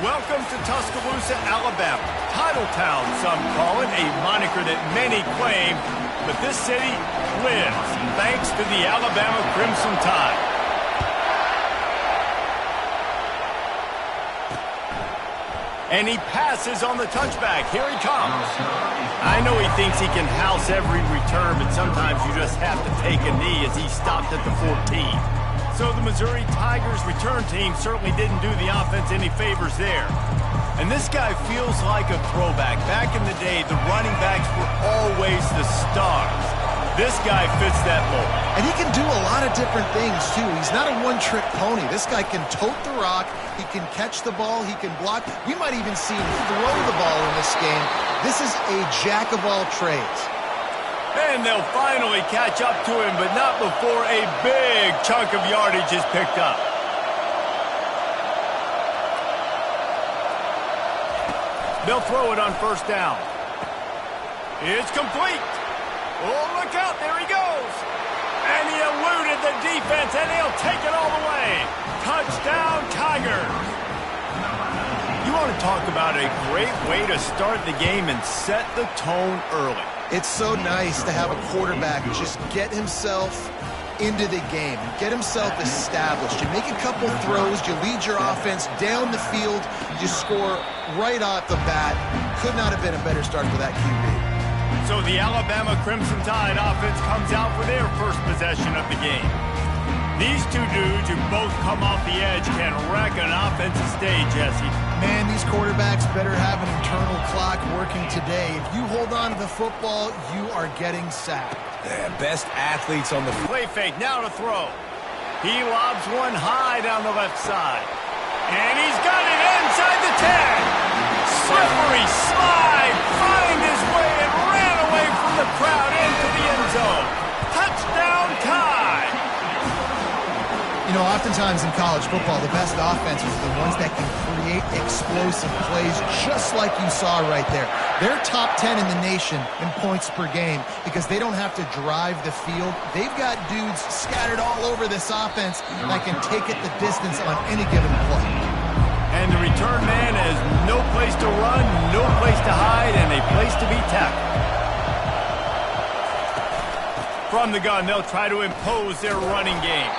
Welcome to Tuscaloosa, Alabama. Title Town, some call it, a moniker that many claim, but this city lives thanks to the Alabama Crimson Tide. And he passes on the touchback. Here he comes. I know he thinks he can house every return, but sometimes you just have to take a knee as he stopped at the 14. So the Missouri Tigers return team certainly didn't do the offense any favors there. And this guy feels like a throwback. Back in the day, the running backs were always the stars. This guy fits that mold. And he can do a lot of different things, too. He's not a one-trick pony. This guy can tote the rock. He can catch the ball. He can block. We might even see him throw the ball in this game. This is a jack of all trades. And they'll finally catch up to him, but not before a big chunk of yardage is picked up. They'll throw it on first down. It's complete. Oh, look out. There he goes. And he eluded the defense, and he'll take it all the way. Touchdown, Tigers. You want to talk about a great way to start the game and set the tone early. It's so nice to have a quarterback just get himself into the game, get himself established. You make a couple throws, you lead your offense down the field, you score right off the bat. Could not have been a better start for that QB. So the Alabama Crimson Tide offense comes out for their first possession of the game. These two dudes who both come off the edge can wreck an offensive stage, Jesse. Man, these quarterbacks better have an internal clock working today. If you hold on to the football, you are getting sacked. Yeah, best athletes on the play fake, now to throw. He lobs one high down the left side. And he's got it inside the 10. Slippery slide, find his way and ran away from the crowd into the end zone. Touchdown, Tide. You know, oftentimes in college football, the best offenses are the ones that can create explosive plays, just like you saw right there. They're top 10 in the nation in points per game because they don't have to drive the field. They've got dudes scattered all over this offense that can take it the distance on any given play. And the return man has no place to run, no place to hide, and a place to be tackled. From the gun, they'll try to impose their running game.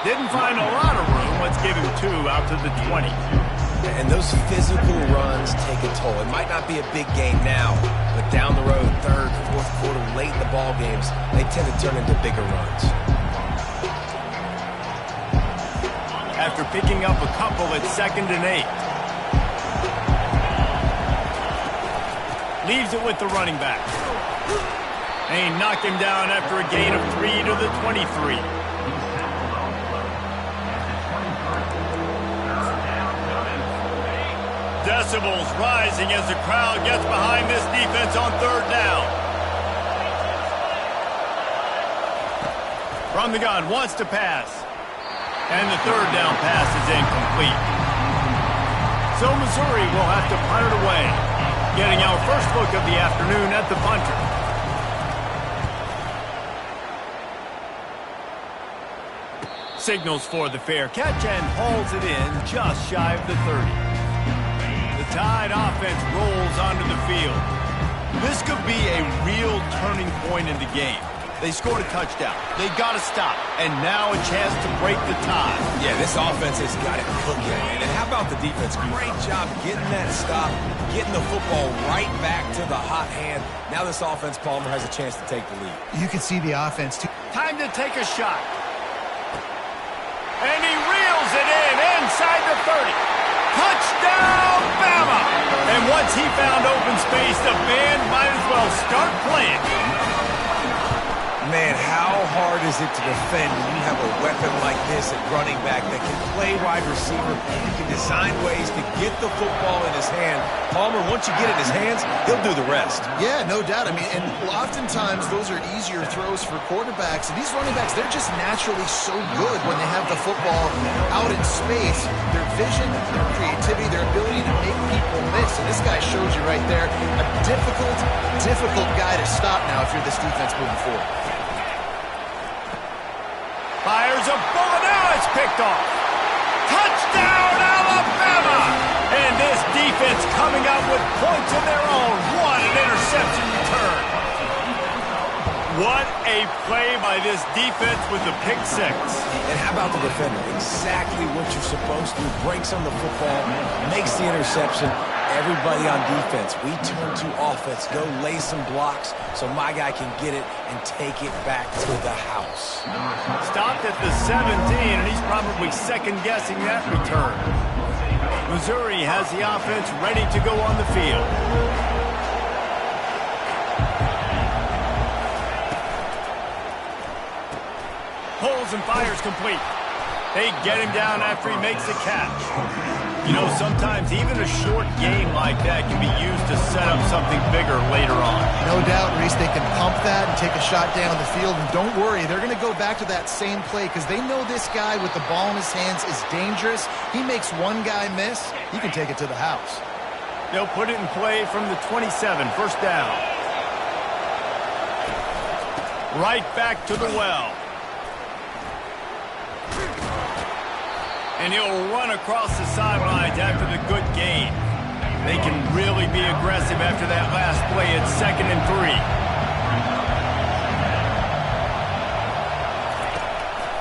Didn't find a lot of room. Let's give him 2 out to the 20. And those physical runs take a toll. It might not be a big game now, but down the road, third, fourth quarter, late in the ball games, they tend to turn into bigger runs. After picking up a couple at 2nd and 8. Leaves it with the running back. They knock him down after a gain of 3 to the 23. Decibels rising as the crowd gets behind this defense on 3rd down. From the gun, wants to pass. And the 3rd down pass is incomplete. So Missouri will have to punt it away. Getting our first look of the afternoon at the punter. Signals for the fair catch and hauls it in just shy of the 30. The Tide offense rolls onto the field. This could be a real turning point in the game. They scored a touchdown. They got to stop. And now a chance to break the tie. Yeah, this offense has got it cooking, man. And how about the defense? Great job getting that stop, getting the football right back to the hot hand. Now this offense, Palmer, has a chance to take the lead. You can see the offense, too. Time to take a shot. And he reels it in inside the 30. Touchdown, Bama! And once he found open space, the band might as well start playing. Man, how hard is it to defend when you have a weapon like this at running back that can play wide receiver, he can design ways to get the football in his hand. Palmer, once you get it in his hands, he'll do the rest. Yeah, no doubt. I mean, and oftentimes those are easier throws for quarterbacks. And these running backs, they're just naturally so good when they have the football out in space. Their vision, their creativity, their ability to make people miss. And this guy shows you right there, a difficult guy to stop now if you're this defense moving forward. Fires a bullet, now it's picked off. Touchdown, Alabama! And this with points of their own. What an interception return. What a play by this defense with the pick six. And how about the defender? Exactly what you're supposed to do. Breaks on the football, makes the interception. Everybody on defense, we turn to offense. Go lay some blocks so my guy can get it and take it back to the house. Stopped at the 17, and he's probably second-guessing that return. Missouri has the offense ready to go on the field. Pulls and fires complete. They get him down after he makes the catch. You know, sometimes even a short game like that can be used to set up something bigger later on. No doubt, Reese, they can pump that and take a shot down the field. And don't worry, they're going to go back to that same play because they know this guy with the ball in his hands is dangerous. He makes one guy miss, he can take it to the house. They'll put it in play from the 27, first down. Right back to the well. And he'll run across the sidelines after the good gain. They can really be aggressive after that last play at 2nd and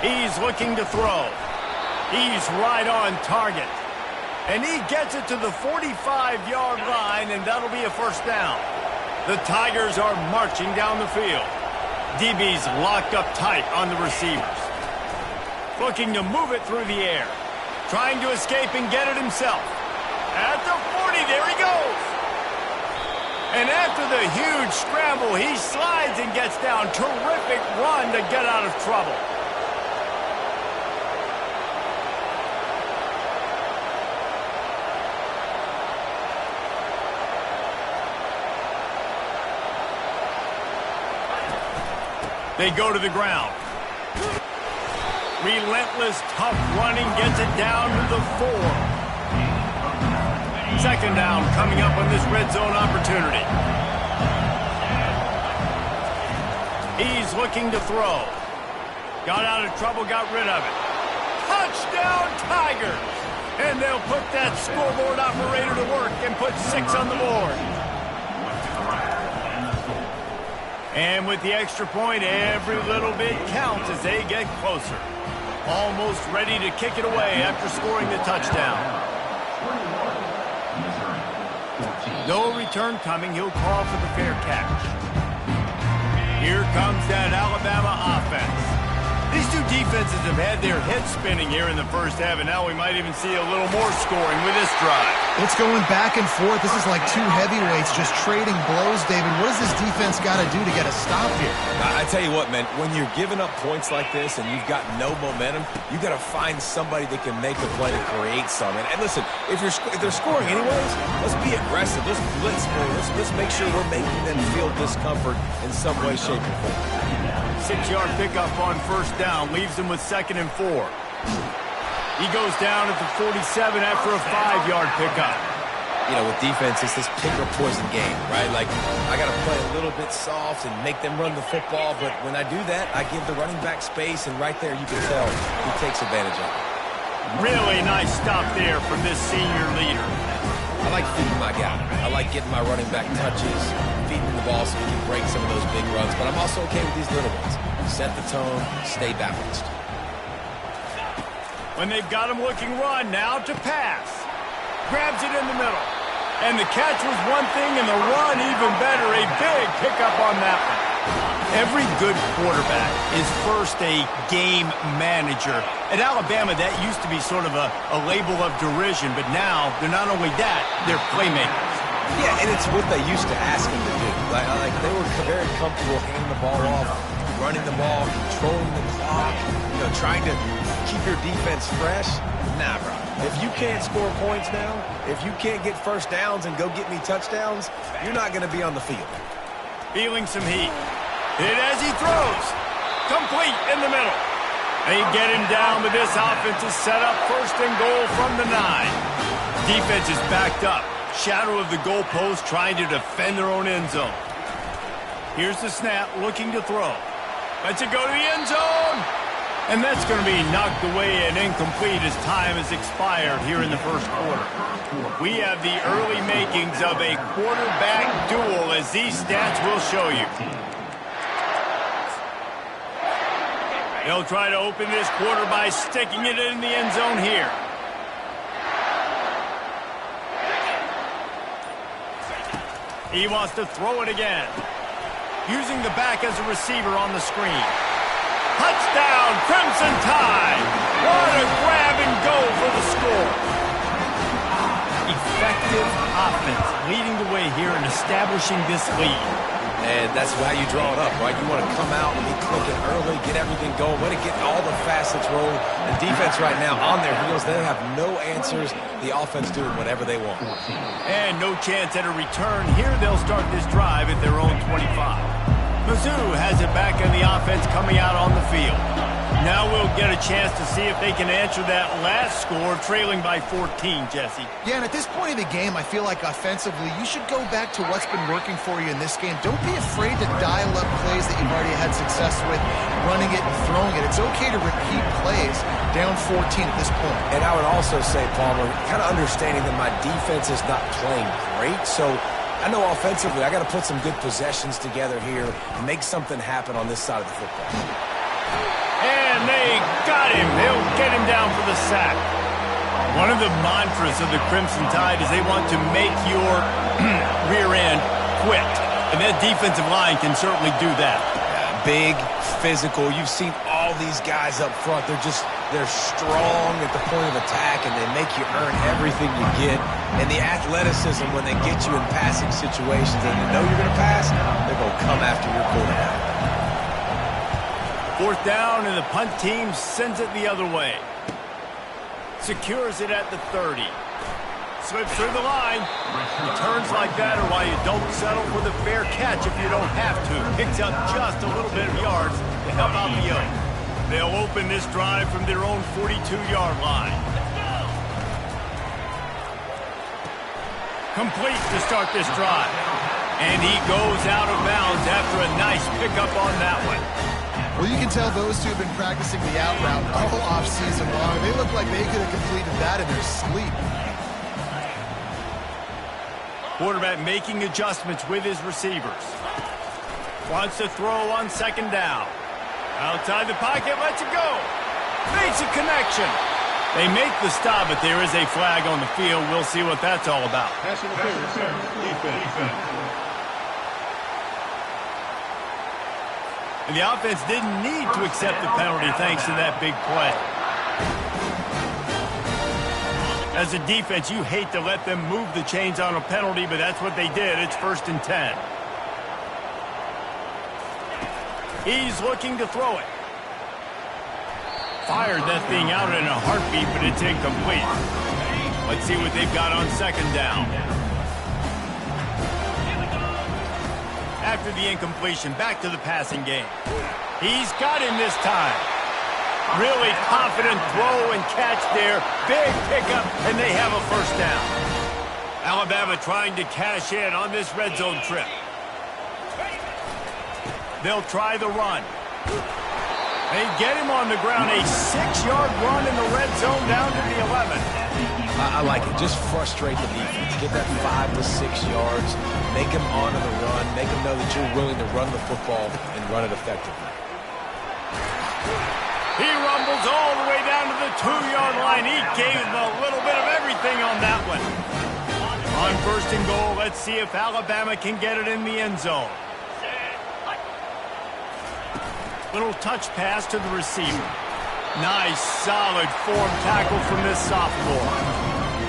3. He's looking to throw. He's right on target. And he gets it to the 45-yard line, and that'll be a first down. The Tigers are marching down the field. DB's locked up tight on the receivers. Looking to move it through the air. Trying to escape and get it himself. At the 40, there he goes. And after the huge scramble, he slides and gets down. Terrific run to get out of trouble. They go to the ground. Relentless, tough running gets it down to the 4. Second down coming up on this red zone opportunity. He's looking to throw. Got out of trouble, got rid of it. Touchdown, Tigers! And they'll put that scoreboard operator to work and put 6 on the board. And with the extra point, every little bit counts as they get closer. Almost ready to kick it away after scoring the touchdown. No return coming. He'll call for the fair catch. Here comes that Alabama offense. These two defenses have had their heads spinning here in the first half, and now we might even see a little more scoring with this drive. It's going back and forth. This is like two heavyweights just trading blows, David. What does this defense got to do to get a stop here? I tell you what, man, when you're giving up points like this and you've got no momentum, you got to find somebody that can make a play to create some. And listen, if they're scoring anyways, let's be aggressive. Let's blitz more. Let's make sure we're making them feel discomfort in some way, shape, or form. 6-yard pickup on first down leaves him with 2nd and 4. He goes down at the 47 after a 5-yard pickup. You know, with defense, it's this pick or poison game, right? Like, I got to play a little bit soft and make them run the football, but when I do that, I give the running back space, and right there you can tell he takes advantage of it. Really nice stop there from this senior leader. I like feeding my guy. I like getting my running back touches, feeding the ball so he can break some of those big runs, but I'm also okay with these little ones. Set the tone, stay balanced. When they've got him looking run, now to pass. Grabs it in the middle. And the catch was one thing, and the run even better. A big pickup on that one. Every good quarterback is first a game manager. At Alabama, that used to be sort of a label of derision, but now they're not only that, they're playmakers. Yeah, and it's what they used to ask him to do. Like they were very comfortable handing the ball off, running the ball, controlling the clock, trying to keep your defense fresh. Nah, bro. If you can't score points now, if you can't get first downs and go get me touchdowns, you're not going to be on the field. Feeling some heat. Hit as he throws. Complete in the middle. They get him down, but this offense is set up 1st and goal from the 9. Defense is backed up. Shadow of the goalpost trying to defend their own end zone. Here's the snap, looking to throw. Lets it go to the end zone. And that's going to be knocked away and incomplete as time has expired here in the first quarter. We have the early makings of a quarterback duel, as these stats will show you. They'll try to open this quarter by sticking it in the end zone here. He wants to throw it again. Using the back as a receiver on the screen. Touchdown, Crimson Tide! What a grab and go for the score. Effective offense leading the way here and establishing this lead. And that's how you draw it up, right? You want to come out and be clicking early, get everything going, way to get all the facets rolling. The defense right now on their heels, they have no answers. The offense doing whatever they want. And no chance at a return. Here they'll start this drive at their own 25. Mizzou has it back in the offense coming out on the field. Now we'll get a chance to see if they can answer that last score, trailing by 14, Jesse. Yeah, and at this point of the game, I feel like offensively, you should go back to what's been working for you in this game. Don't be afraid to dial up plays that you've already had success with, running it and throwing it. It's okay to repeat plays down 14 at this point. And I would also say, Palmer, kind of understanding that my defense is not playing great, so I know offensively I got to put some good possessions together here and make something happen on this side of the football. And they got him. They'll get him down for the sack. One of the mantras of the Crimson Tide is they want to make your rear end quit. And that defensive line can certainly do that. Big, physical. You've seen all these guys up front. They're strong at the point of attack, and they make you earn everything you get. And the athleticism, when they get you in passing situations and you know you're going to pass, they're going to come after your quarterback. Fourth down, and the punt team sends it the other way. Secures it at the 30. Slips through the line. Returns like that are why you don't settle for the fair catch if you don't have to. Picks up just a little bit of yards to help out the yoke. They'll open this drive from their own 42-yard line. Complete to start this drive. And he goes out of bounds after a nice pickup on that one. Well, you can tell those two have been practicing the out route all offseason long. They look like they could have completed that in their sleep. Quarterback making adjustments with his receivers. Wants to throw on second down. Outside the pocket, lets it go. Makes a connection. They make the stop, but there is a flag on the field. We'll see what that's all about. Pass interference. Defense. And the offense didn't need to accept the penalty thanks to that big play. As a defense, you hate to let them move the chains on a penalty, but that's what they did. It's 1st and 10. He's looking to throw it. Fired that thing out in a heartbeat, but it's incomplete. Let's see what they've got on second down. After the incompletion, back to the passing game. He's got him this time. Really confident throw and catch there. Big pickup, and they have a first down. Alabama trying to cash in on this red zone trip. They'll try the run. They get him on the ground. A 6-yard run in the red zone down to the 11. I like it. Just frustrate the defense. Get that 5 to 6 yards. Make them honor the run. Make them know that you're willing to run the football and run it effectively. He rumbles all the way down to the 2-yard line. He gave him a little bit of everything on that one. On 1st and goal, let's see if Alabama can get it in the end zone. Little touch pass to the receiver. Nice, solid form tackle from this sophomore.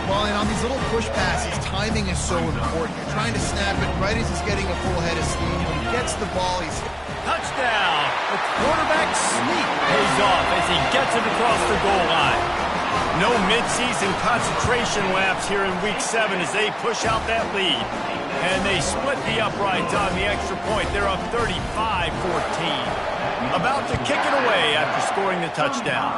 Well, and on these little push passes, timing is so important. You're trying to snap it right as he's getting a full head of steam. When he gets the ball, he's... Touchdown! The quarterback sneak pays off as he gets it across the goal line. No midseason concentration laps here in Week 7 as they push out that lead. And they split the uprights on the extra point. They're up 35-14. About to kick it away after scoring the touchdown.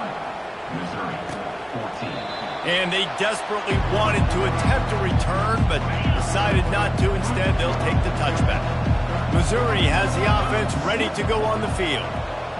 And they desperately wanted to attempt a return, but decided not to. Instead, they'll take the touchback. Missouri has the offense ready to go on the field.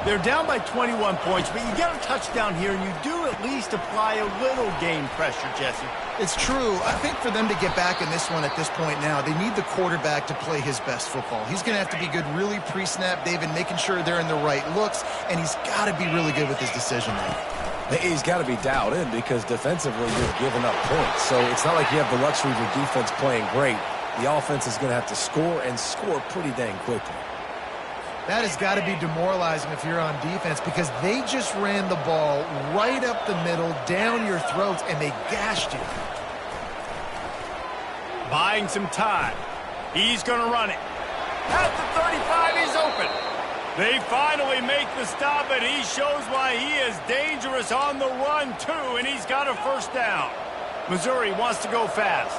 They're down by 21 points, but you get a touchdown here, and you do at least apply a little game pressure, Jesse. It's true. I think for them to get back in this one at this point now, they need the quarterback to play his best football. He's going to have to be good really pre-snap, David, making sure they're in the right looks, and he's got to be really good with his decision making. He's got to be dialed in because defensively you're giving up points. So it's not like you have the luxury of your defense playing great. The offense is going to have to score and score pretty dang quickly. That has got to be demoralizing if you're on defense because they just ran the ball right up the middle, down your throats, and they gashed you. Buying some time. He's going to run it. At the 35, he's open. They finally make the stop, and he shows why he is dangerous on the run, too, and he's got a first down. Missouri wants to go fast.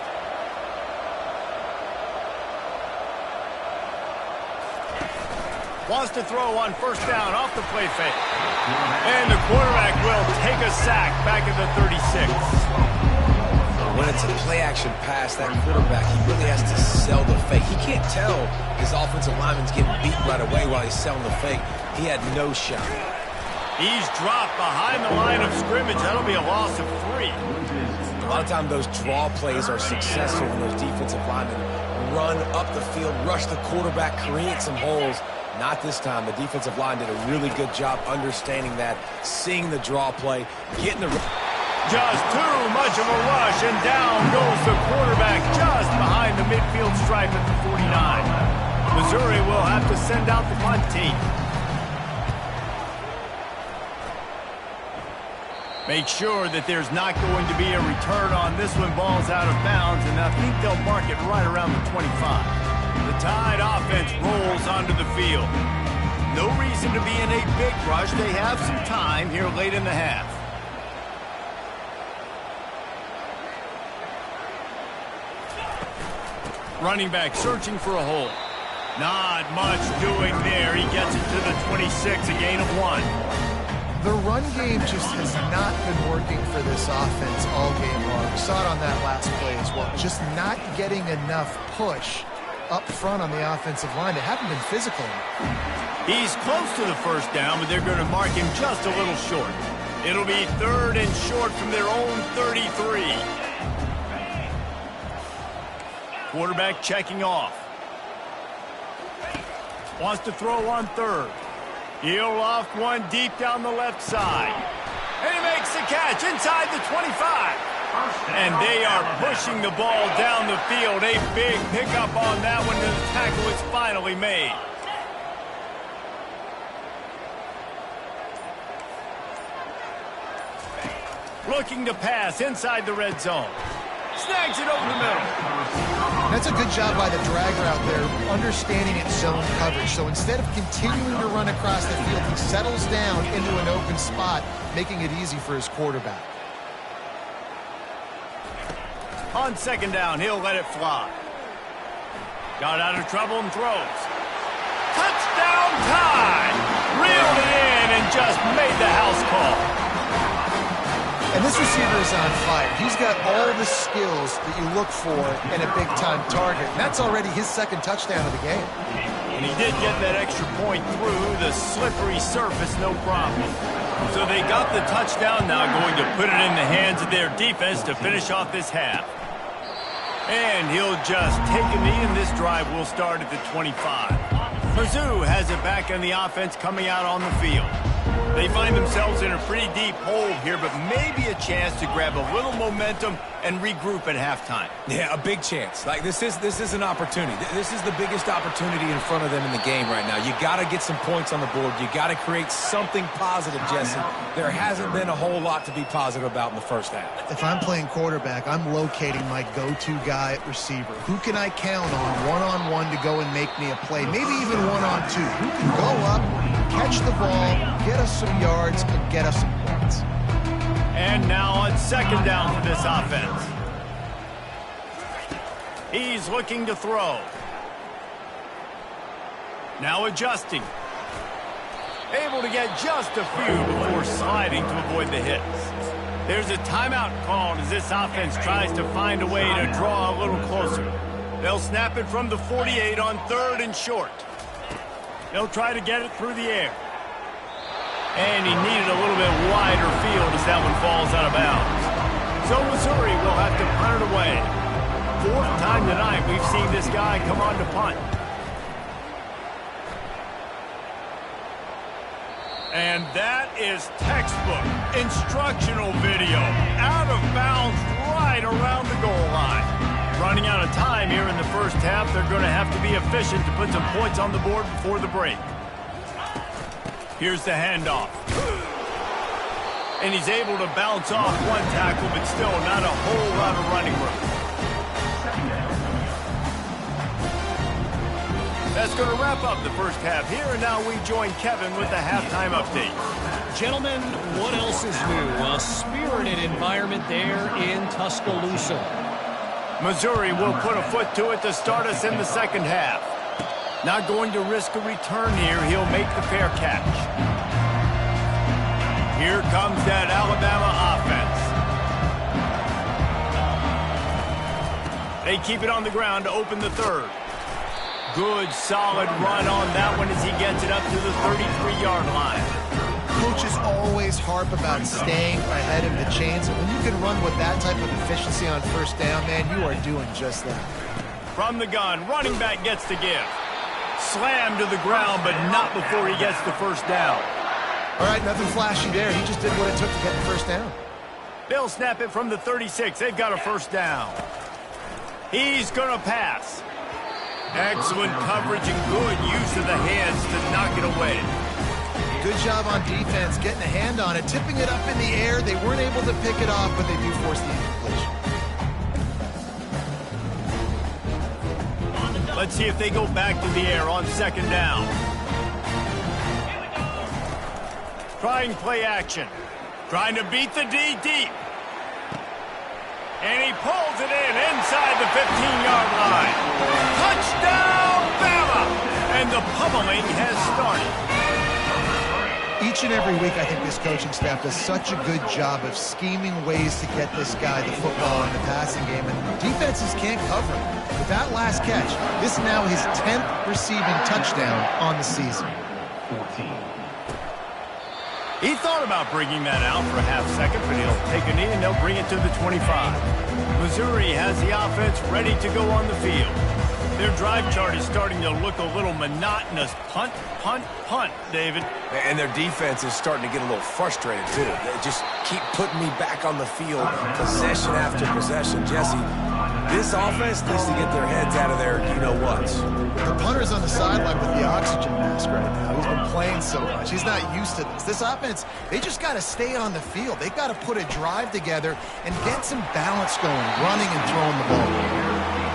Wants to throw on first down off the play fake. And the quarterback will take a sack back at the 36. When it's a play-action pass, that quarterback, he really has to sell the fake. He can't tell his offensive lineman's getting beat right away while he's selling the fake. He had no shot. He's dropped behind the line of scrimmage. That'll be a loss of 3. A lot of times those draw plays are successful when those defensive linemen run up the field, rush the quarterback, create some holes. Not this time. The defensive line did a really good job understanding that, seeing the draw play, getting the... Just too much of a rush, and down goes the quarterback just behind the midfield stripe at the 49. Missouri will have to send out the punt team. Make sure that there's not going to be a return on this one. Ball's out of bounds, and I think they'll mark it right around the 25. The Tide offense rolls onto the field. No reason to be in a big rush. They have some time here late in the half. Running back searching for a hole. Not much doing there. He gets it to the 26, a gain of 1. The run game just has not been working for this offense all game long. We saw it on that last play as well. Just not getting enough push up front on the offensive line. They haven't been physical enough. He's close to the first down, but they're going to mark him just a little short. It'll be 3rd and short from their own 33. Quarterback checking off. Wants to throw on 3rd. He'll loft one deep down the left side. And he makes the catch inside the 25. And they are pushing the ball down the field. A big pickup on that one, and the tackle is finally made. Looking to pass inside the red zone. Snags it over the middle. That's a good job by the drag route there, understanding its zone coverage. So instead of continuing to run across the field, he settles down into an open spot, making it easy for his quarterback. On 2nd down, he'll let it fly. Got out of trouble and throws. Touchdown time! Reeled it in and just made the house call. And this receiver is on fire. He's got all the skills that you look for in a big-time target. And that's already his 2nd touchdown of the game. And he did get that extra point through the slippery surface, no problem. So they got the touchdown, now going to put it in the hands of their defense to finish off this half. And he'll just take a knee, and this drive will start at the 25. Mizzou has it back in the offense coming out on the field. They find themselves in a pretty deep hole here, but maybe a chance to grab a little momentum and regroup at halftime. Yeah, a big chance. Like this is an opportunity. This is the biggest opportunity in front of them in the game right now. You got to get some points on the board. You got to create something positive, Jesse. There hasn't been a whole lot to be positive about in the first half. If I'm playing quarterback, I'm locating my go-to guy at receiver. Who can I count on one-on-one to go and make me a play? Maybe even one-on-two. Who can go up, catch the ball, get us some yards, and get us some points. And now on 2nd down for this offense. He's looking to throw. Now adjusting. Able to get just a few before sliding to avoid the hits. There's a timeout called as this offense tries to find a way to draw a little closer. They'll snap it from the 48 on 3rd and short. They'll try to get it through the air. And he needed a little bit wider field as that one falls out of bounds. So Missouri will have to punt it away. Fourth time tonight we've seen this guy come on to punt. And that is textbook instructional video. Out of bounds right around the goal line. Running out of time here in the first half. They're going to have to be efficient to put some points on the board before the break. Here's the handoff. And he's able to bounce off one tackle, but still not a whole lot of running room. That's going to wrap up the first half here, and now we join Kevin with the halftime update. Gentlemen, what else is new? A spirited environment there in Tuscaloosa. Missouri will put a foot to it to start us in the second half. Not going to risk a return here. He'll make the fair catch. Here comes that Alabama offense. They keep it on the ground to open the third. Good, solid run on that one as he gets it up to the 33-yard line. Coaches always harp about staying ahead of the chains. And when you can run with that type of efficiency on first down, man, you are doing just that. From the gun, running back gets the give. Slammed to the ground, but not before he gets the first down. All right, nothing flashy there. He just did what it took to get the first down. They'll snap it from the 36. They've got a first down. He's going to pass. Excellent coverage and good use of the hands to knock it away. Good job on defense, getting a hand on it, tipping it up in the air. They weren't able to pick it off, but they do force the incompletion. Let's see if they go back to the air on second down. Trying play action. Trying to beat the D deep. And he pulls it in inside the 15-yard line. Touchdown, Bama! And the pummeling has started. Each and every week, I think this coaching staff does such a good job of scheming ways to get this guy the football in the passing game, and defenses can't cover him. With that last catch, this is now his 10th receiving touchdown on the season. He thought about bringing that out for a half second, but he'll take a knee and they'll bring it to the 25. Missouri has the offense ready to go on the field. Their drive chart is starting to look a little monotonous. Punt, punt, punt, David. And their defense is starting to get a little frustrated, too. They just keep putting me back on the field, possession after possession. Jesse, this offense needs to get their heads out of their you-know-whats. The punter's on the sideline with the oxygen mask right now. He's been playing so much. He's not used to this. This offense, they just got to stay on the field. They've got to put a drive together and get some balance going, running and throwing the ball.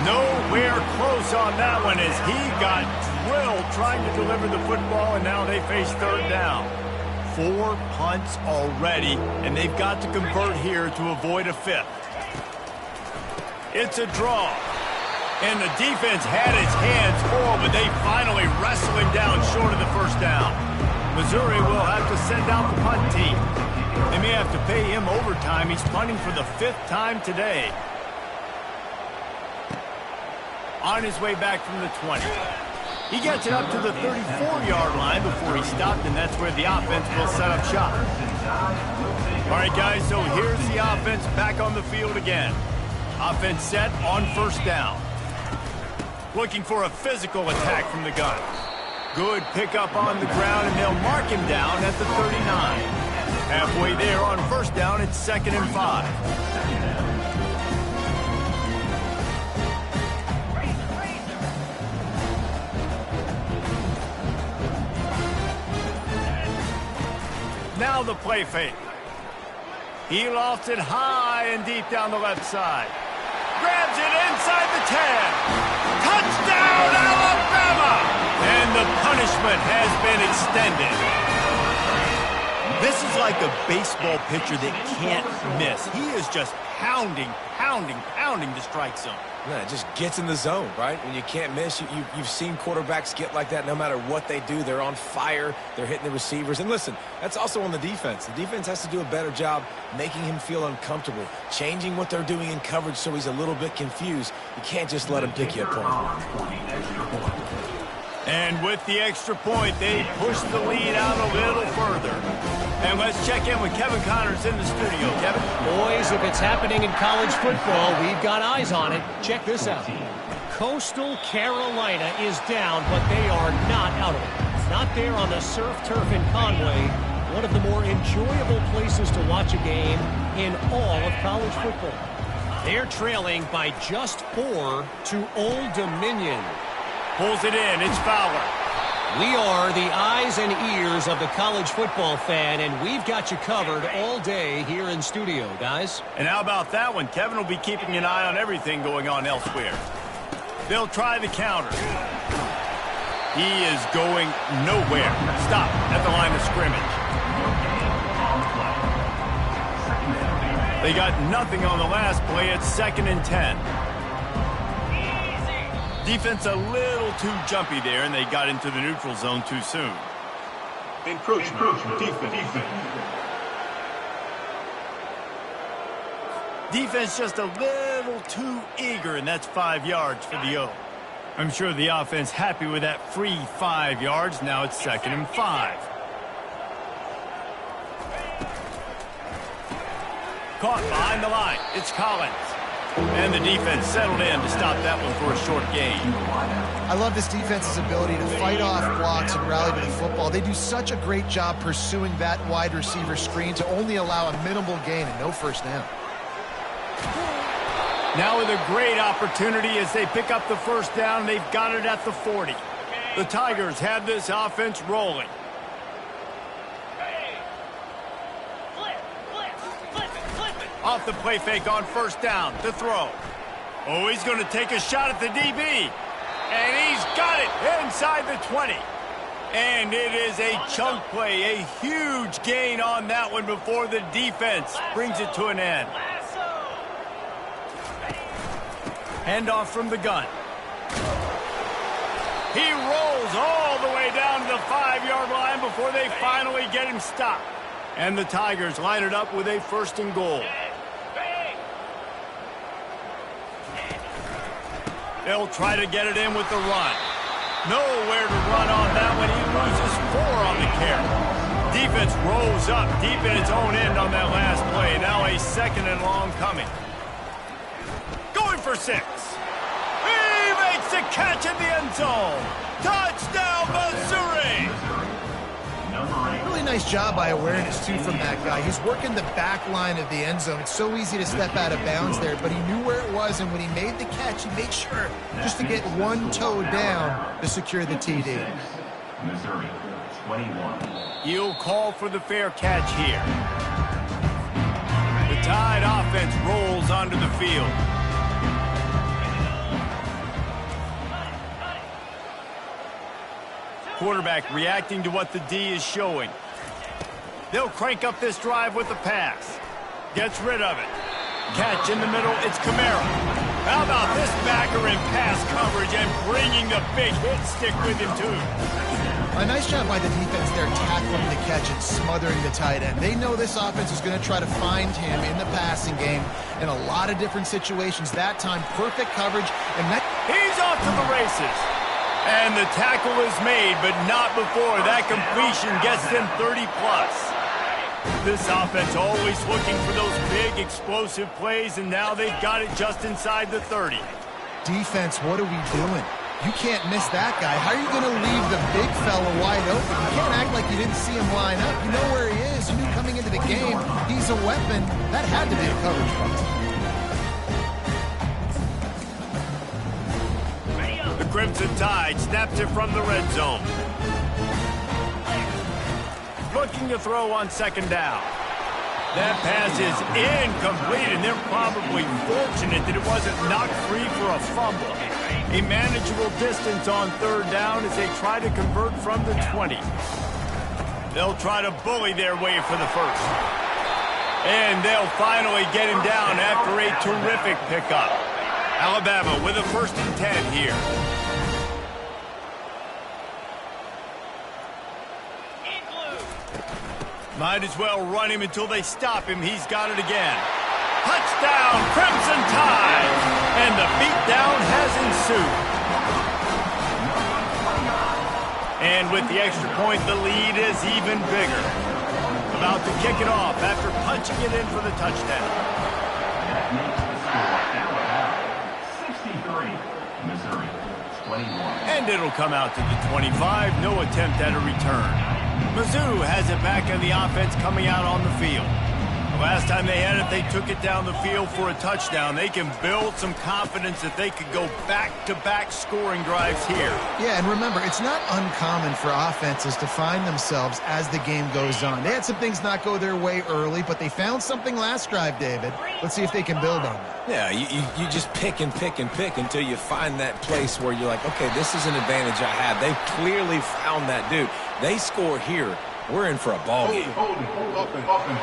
Nowhere close on that one as he got drilled trying to deliver the football, and now they face third down. 4 punts already, and they've got to convert here to avoid a fifth. It's a draw. And the defense had its hands full, but they finally wrestle him down short of the first down. Missouri will have to send out the punt team. They may have to pay him overtime. He's punting for the 5th time today. On his way back from the 20. He gets it up to the 34-yard line before he stopped, and that's where the offense will set up shop. All right, guys, so here's the offense back on the field again. Offense set on first down. Looking for a physical attack from the gun. Good pickup on the ground, and they'll mark him down at the 39. Halfway there on first down, it's 2nd and 5. Now the play fake. He lofts it high and deep down the left side. Grabs it inside the 10. Touchdown, Alabama! And the punishment has been extended. This is like a baseball pitcher that can't miss. He is just pounding, pounding, pounding the strike zone. Yeah, it just gets in the zone, right? When you can't miss, you've seen quarterbacks get like that no matter what they do. They're on fire. They're hitting the receivers. And listen, that's also on the defense. The defense has to do a better job making him feel uncomfortable, changing what they're doing in coverage so he's a little bit confused. You can't just let him pick you apart. And with the extra point, they push the lead out a little further. And let's check in with Kevin Connors in the studio. Kevin? Boys, if it's happening in college football, we've got eyes on it. Check this out. Coastal Carolina is down, but they are not out of it. Not there on the surf turf in Conway, one of the more enjoyable places to watch a game in all of college football. They're trailing by just 4 to Old Dominion. Pulls it in. It's Fowler. We are the eyes and ears of the college football fan, and we've got you covered all day here in studio, guys. And how about that one? Kevin will be keeping an eye on everything going on elsewhere. They'll try the counter. He is going nowhere. Stop at the line of scrimmage. They got nothing on the last play. It's 2nd and 10. Defense a little too jumpy there, and they got into the neutral zone too soon. Encroachment. Defense. Defense just a little too eager, and that's 5 yards for the O. I'm sure the offense happy with that free 5 yards. Now it's 2nd and 5. Caught behind the line. It's Collins. And the defense settled in to stop that one for a short gain. I love this defense's ability to fight off blocks and rally to the football. They do such a great job pursuing that wide receiver screen to only allow a minimal gain and no first down. Now with a great opportunity as they pick up the first down. They've got it at the 40. The Tigers have this offense rolling. Off the play fake on first down to throw. Oh, he's going to take a shot at the DB. And he's got it inside the 20. And it is a chunk play, a huge gain on that one before the defense brings it to an end. Handoff from the gun. He rolls all the way down to the 5-yard line before they finally get him stopped. And the Tigers line it up with a 1st and goal. They'll try to get it in with the run. Nowhere to run on that one. He loses 4 on the carry. Defense rolls up deep in its own end on that last play. Now a 2nd and long coming. Going for 6. He makes the catch in the end zone. Touchdown, Missouri! Really nice job by awareness, too, from that guy. He's working the back line of the end zone. It's so easy to step out of bounds there, but he knew where it was, and when he made the catch, he made sure just to get one toe down to secure the TD. Missouri, 21. He'll call for the fair catch here. The Tide offense rolls onto the field. Quarterback reacting to what the D is showing. They'll crank up this drive with the pass. Gets rid of it. Catch in the middle, it's Kamara. How about this backer in pass coverage and bringing the big hit stick with him, too. A nice job by the defense there tackling the catch and smothering the tight end. They know this offense is going to try to find him in the passing game in a lot of different situations. That time, perfect coverage. And that he's off to the races. And the tackle is made, but not before that completion gets them 30-plus. This offense always looking for those big, explosive plays, and now they've got it just inside the 30. Defense, what are we doing? You can't miss that guy. How are you going to leave the big fella wide open? You can't act like you didn't see him line up. You know where he is. You knew coming into the game he's a weapon. That had to be a coverage play. The Crimson Tide snaps it from the red zone. Looking to throw on 2nd down. That pass is incomplete, and they're probably fortunate that it wasn't knocked free for a fumble. A manageable distance on 3rd down as they try to convert from the 20. They'll try to bully their way for the 1st. And they'll finally get him down after a terrific pickup. Alabama with a 1st and 10 here. Might as well run him until they stop him. He's got it again. Touchdown, Crimson Tide! And the beatdown has ensued. And with the extra point, the lead is even bigger. About to kick it off after punching it in for the touchdown. That makes the score Alabama 63, Missouri 21. And it'll come out to the 25. No attempt at a return. Mizzou has it back in the offense coming out on the field. The last time they had it, they took it down the field for a touchdown. They can build some confidence that they could go back-to-back scoring drives here. Yeah, and remember, it's not uncommon for offenses to find themselves as the game goes on. They had some things not go their way early, but they found something last drive, David. Let's see if they can build on that. Yeah, you just pick and pick and pick until you find that place where you're like, okay, this is an advantage I have. They clearly found that dude. They score here. We're in for a ball game. Open.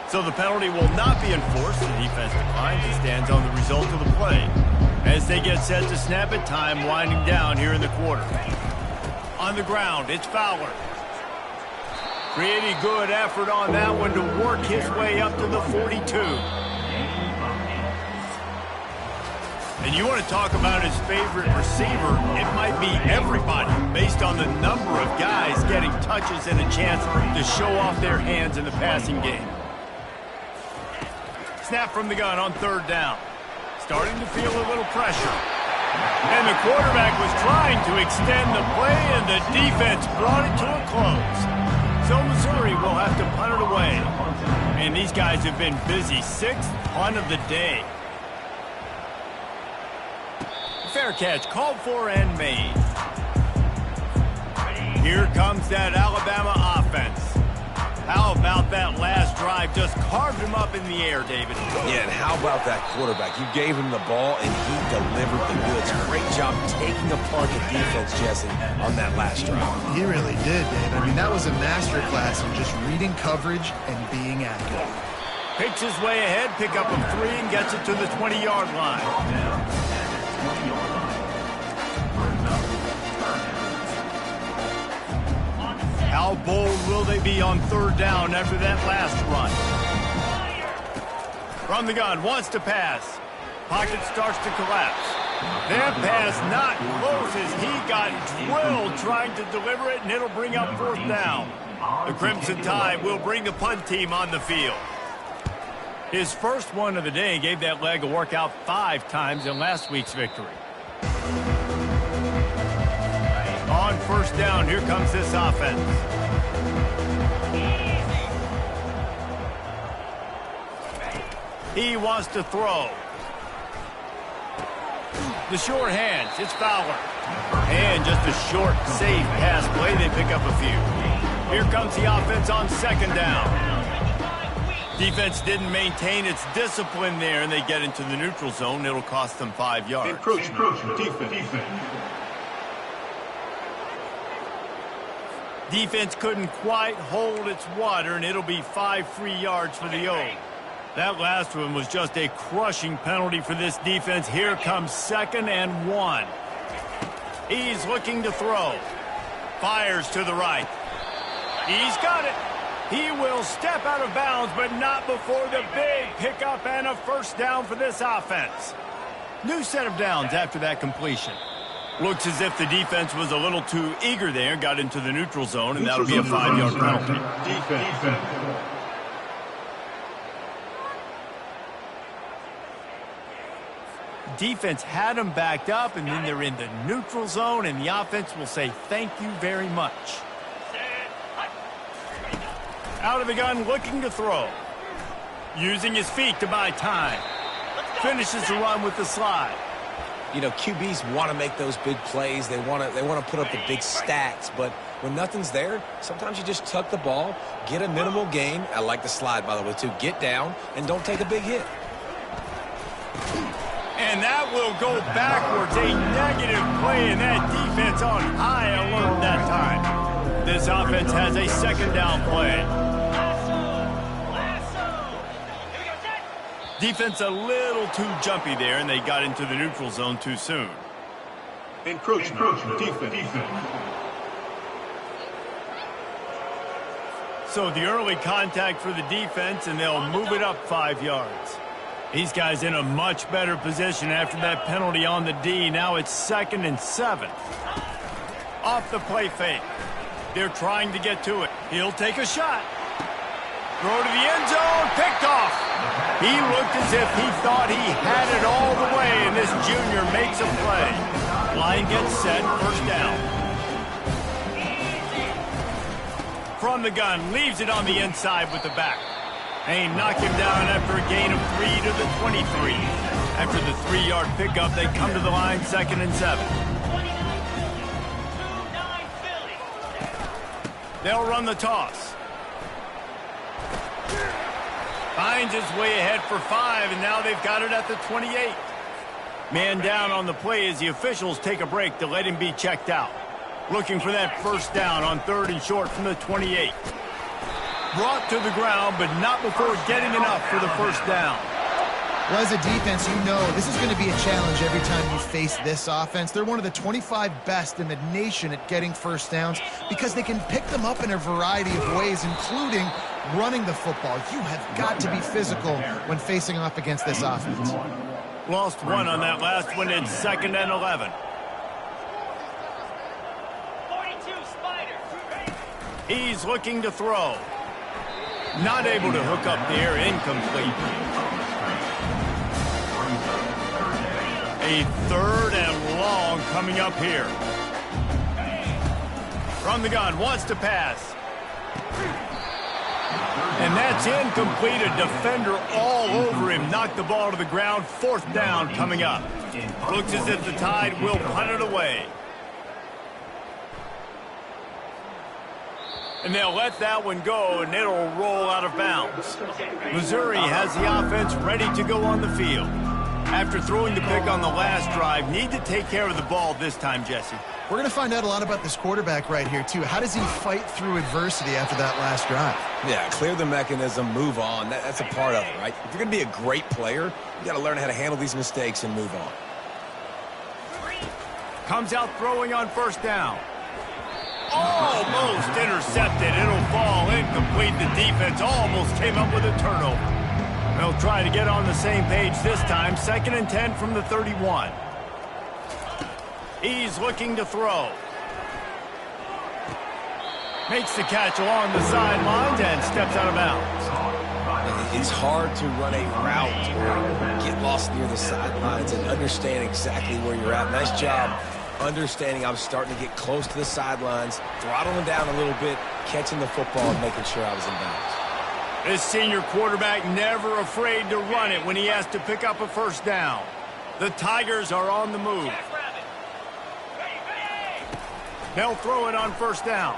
So the penalty will not be enforced. The defense declines and stands on the result of the play. As they get set to snap it, time winding down here in the quarter. On the ground, it's Fowler. Pretty good effort on that one to work his way up to the 42. And you want to talk about his favorite receiver, it might be everybody, based on the number of guys getting touches and a chance to show off their hands in the passing game. Snap from the gun on third down. Starting to feel a little pressure. And the quarterback was trying to extend the play, and the defense brought it to a close. So Missouri will have to punt it away. And these guys have been busy. Sixth punt of the day. Fair catch called for and made. Here comes that Alabama offense. How about that last drive? Just carved him up in the air, David. Yeah, and how about that quarterback? You gave him the ball, and he delivered the goods. Great job taking apart the defense, Jesse, on that last drive. He really did, Dave. I mean, that was a masterclass in just reading coverage and being accurate. Picks his way ahead, pick up a 3, and gets it to the 20-yard line. How bold will they be on third down after that last run? From the gun, wants to pass. Pocket starts to collapse. That pass not close as he got drilled trying to deliver it, and it'll bring up fourth down. The Crimson Tide will bring the punt team on the field. His first one of the day gave that leg a workout 5 times in last week's victory. On first down, here comes this offense. He wants to throw. The short hands, it's Fowler. And just a short, safe pass play, they pick up a few. Here comes the offense on second down. Defense didn't maintain its discipline there, and they get into the neutral zone. It'll cost them 5 yards. Encroachment. Defense. Defense couldn't quite hold its water, and it'll be 5 free yards for the O. That last one was just a crushing penalty for this defense. Here comes 2nd and 1. He's looking to throw. Fires to the right. He's got it. He will step out of bounds, but not before the big pickup and a first down for this offense. New set of downs after that completion. Looks as if the defense was a little too eager there, got into the neutral zone, and that'll be a 5-yard penalty. Defense. Defense had them backed up, and then they're in the neutral zone, and the offense will say thank you very much. Out of the gun, looking to throw. Using his feet to buy time. Finishes the run with the slide. You know, QBs want to make those big plays. They want to put up the big stats. But when nothing's there, sometimes you just tuck the ball, get a minimal gain. I like the slide, by the way, too. Get down and don't take a big hit. And that will go backwards. A negative play, and that defense on high alert that time. This offense has a 2nd down play. Defense a little too jumpy there, and they got into the neutral zone too soon. Encroachment. Defense. So the early contact for the defense, and they'll move it up 5 yards. These guys in a much better position after that penalty on the D. Now it's 2nd and 7. Off the play fake. They're trying to get to it. He'll take a shot. Throw to the end zone. Picked off. He looked as if he thought he had it all the way, and this junior makes a play. Line gets set. First down. From the gun. Leaves it on the inside with the back. They knock him down after a gain of 3 to the 23. After the 3-yard pickup, they come to the line 2nd and 7. They'll run the toss. Finds his way ahead for 5, and now they've got it at the 28. Man down on the play as the officials take a break to let him be checked out. Looking for that first down on 3rd and short from the 28. Brought to the ground, but not before getting enough for the first down. Well, as a defense, you know this is going to be a challenge every time you face this offense. They're one of the 25 best in the nation at getting first downs because they can pick them up in a variety of ways, including running the football. You have got to be physical when facing off against this offense. Lost one on that last one. It's 2nd and 11. 42 Spider. He's looking to throw. Not able to hook up there. Incomplete. A 3rd and long coming up here. From the gun, wants to pass. And that's incomplete. A defender all over him. Knocked the ball to the ground. 4th down coming up. Looks as if the Tide will punt it away. And they'll let that one go, and it'll roll out of bounds. Missouri has the offense ready to go on the field. After throwing the pick on the last drive, need to take care of the ball this time, Jesse. We're going to find out a lot about this quarterback right here, too. How does he fight through adversity after that last drive? Yeah, clear the mechanism, move on. That's a part of it, right? If you're going to be a great player, you got to learn how to handle these mistakes and move on. Comes out throwing on first down. Almost intercepted. It'll fall incomplete. The defense almost came up with a turnover. They'll try to get on the same page this time. 2nd and 10 from the 31. He's looking to throw. Makes the catch along the sidelines and steps out of bounds. It's hard to run a route or get lost near the sidelines and understand exactly where you're at. Nice job understanding I'm starting to get close to the sidelines, throttling down a little bit, catching the football and making sure I was in bounds. This senior quarterback never afraid to run it when he has to pick up a first down. The Tigers are on the move. They'll throw it on first down.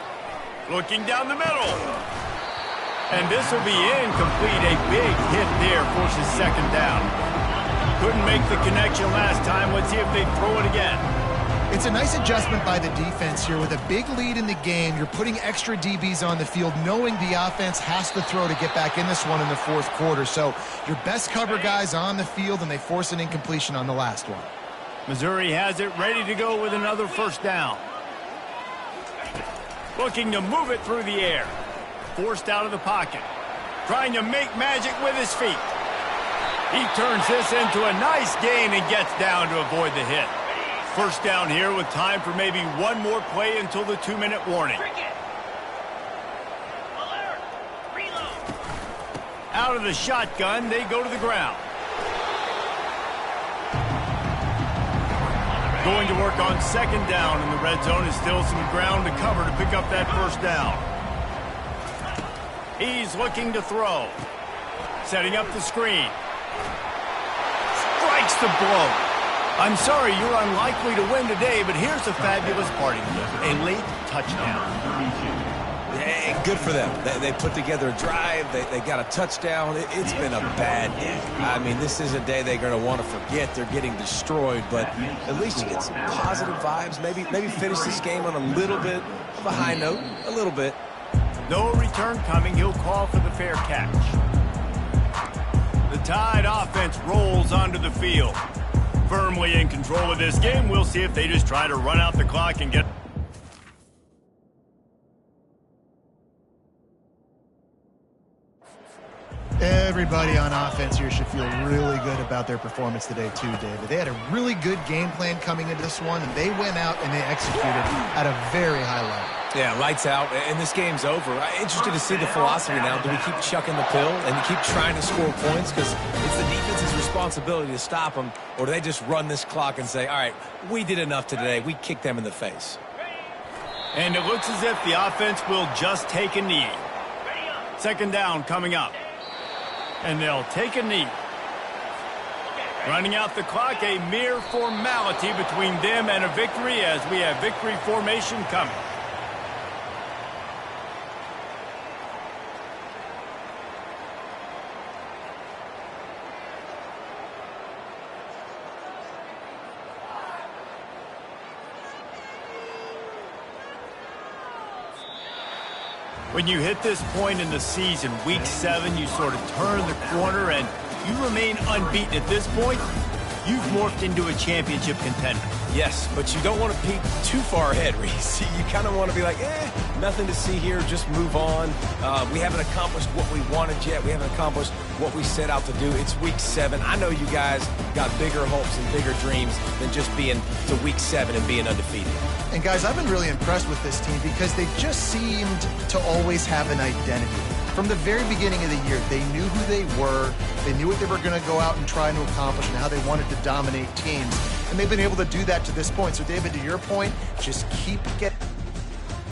Looking down the middle. And this will be incomplete. A big hit there forces 2nd down. Couldn't make the connection last time. Let's see if they throw it again. It's a nice adjustment by the defense here. With a big lead in the game, you're putting extra DBs on the field, knowing the offense has to throw to get back in this one in the 4th quarter. So your best cover guys on the field, and they force an incompletion on the last one. Missouri has it ready to go with another first down. Looking to move it through the air. Forced out of the pocket. Trying to make magic with his feet. He turns this into a nice gain and gets down to avoid the hit. First down here with time for maybe one more play until the 2-minute warning. Out of the shotgun, they go to the ground. Going to work on 2nd down in the red zone. Is still some ground to cover to pick up that first down. He's looking to throw. Setting up the screen. Strikes the blow. I'm sorry, you're unlikely to win today, but here's a fabulous party. A late touchdown. Yeah, good for them. They put together a drive. They got a touchdown. It's been a bad day. I mean, this is a day they're going to want to forget. They're getting destroyed, but at least you get some positive vibes. Maybe finish this game on a little bit of a high note. A little bit. No return coming. He'll call for the fair catch. The Tide offense rolls onto the field. Firmly in control of this game. We'll see if they just try to run out the clock and get Everybody on offense here should feel really good about their performance today too, David. They had a really good game plan coming into this one, and they went out and they executed at a very high level. Yeah, lights out, and this game's over. I'm interested to see the philosophy now. Do we keep chucking the pill and keep trying to score points because it's the defense's responsibility to stop them, or do they just run this clock and say, all right, we did enough today. We kicked them in the face. And it looks as if the offense will just take a knee. Second down coming up. And they'll take a knee. Running out the clock, a mere formality between them and a victory as we have victory formation coming. When you hit this point in the season, week 7, you sort of turn the corner and you remain unbeaten at this point. You've morphed into a championship contender. Yes, but you don't want to peek too far ahead, Reese. You kind of want to be like, nothing to see here, just move on. We haven't accomplished what we wanted yet. We haven't accomplished what we set out to do. It's week 7. I know you guys got bigger hopes and bigger dreams than just being to week 7 and being undefeated. And guys, I've been really impressed with this team because they just seemed to always have an identity. From the very beginning of the year, they knew who they were, they knew what they were going to go out and try to accomplish and how they wanted to dominate teams. And they've been able to do that to this point. So, David, to your point, just keep getting